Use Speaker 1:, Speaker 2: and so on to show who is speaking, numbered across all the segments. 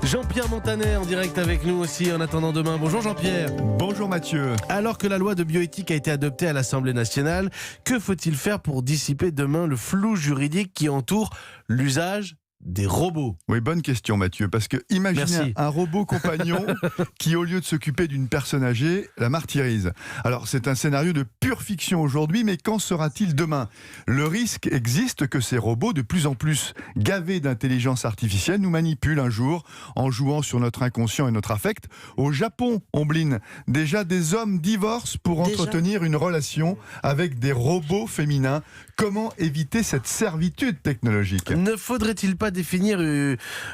Speaker 1: Jean-Pierre Montanet en direct avec nous aussi en attendant demain. Bonjour Jean-Pierre.
Speaker 2: Bonjour Mathieu.
Speaker 1: Alors que la loi de bioéthique a été adoptée à l'Assemblée nationale, que faut-il faire pour dissiper demain le flou juridique qui entoure l'usage des robots?
Speaker 2: Oui, bonne question Mathieu, parce que imaginez
Speaker 1: Merci.
Speaker 2: un robot compagnon qui, au lieu de s'occuper d'une personne âgée, la martyrise. Alors c'est un scénario de pure fiction aujourd'hui, mais qu'en sera-t-il demain? Le risque existe que ces robots, de plus en plus gavés d'intelligence artificielle, nous manipulent un jour en jouant sur notre inconscient et notre affect. Au Japon, Ombline, déjà des hommes divorcent pour entretenir une relation avec des robots féminins. Comment éviter cette servitude technologique?
Speaker 1: Ne faudrait-il pas définir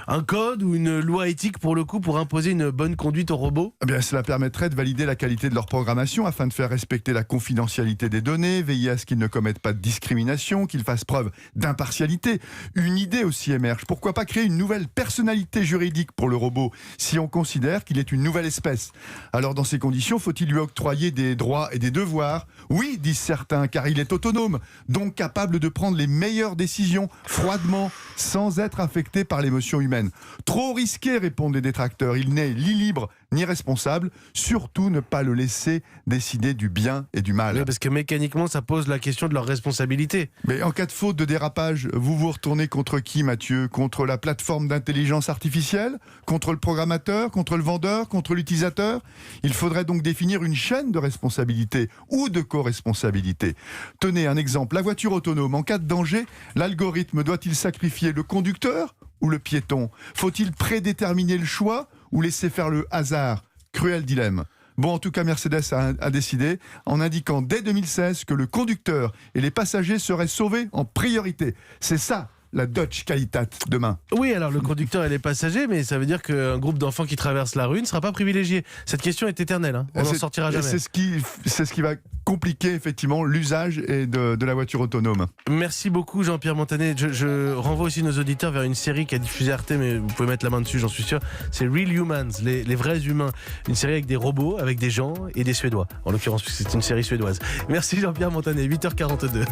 Speaker 1: un code ou une loi éthique pour le coup pour imposer une bonne conduite aux robots?
Speaker 2: Eh bien, cela permettrait de valider la qualité de leur programmation afin de faire respecter la confidentialité des données, veiller à ce qu'ils ne commettent pas de discrimination, qu'ils fassent preuve d'impartialité. Une idée aussi émerge. Pourquoi pas créer une nouvelle personnalité juridique pour le robot si on considère qu'il est une nouvelle espèce? Alors, dans ces conditions, faut-il lui octroyer des droits et des devoirs? Oui, disent certains, car il est autonome, donc capable de prendre les meilleures décisions froidement, sans être affecté par l'émotion humaine. Trop risqué, répondent les détracteurs. Il n'est ni libre ni responsable. Surtout ne pas le laisser décider du bien et du mal.
Speaker 1: Oui, parce que mécaniquement, ça pose la question de leur responsabilité.
Speaker 2: Mais en cas de faute, de dérapage, vous vous retournez contre qui, Mathieu? Contre la plateforme d'intelligence artificielle? Contre le programmateur? Contre le vendeur? Contre l'utilisateur? Il faudrait donc définir une chaîne de responsabilité ou de co-responsabilité. Tenez un exemple. La voiture autonome, en cas de danger, l'algorithme doit-il sacrifier le conducteur ou le piéton? Faut-il prédéterminer le choix ou laisser faire le hasard? Cruel dilemme. Bon, en tout cas, Mercedes a décidé, en indiquant dès 2016 que le conducteur et les passagers seraient sauvés en priorité. C'est ça, la Dutch Qualitat demain.
Speaker 1: Oui, alors le conducteur et les passagers, mais ça veut dire qu'un groupe d'enfants qui traverse la rue ne sera pas privilégié. Cette question est éternelle, hein. On n'en sortira jamais.
Speaker 2: C'est ce qui va compliquer effectivement l'usage de la voiture autonome.
Speaker 1: Merci beaucoup Jean-Pierre Montanet. Je renvoie aussi nos auditeurs vers une série qui a diffusé Arte, mais vous pouvez mettre la main dessus, j'en suis sûr. C'est Real Humans, les vrais humains. Une série avec des robots, avec des gens et des Suédois. En l'occurrence, c'est une série suédoise. Merci Jean-Pierre Montanet, 8h42.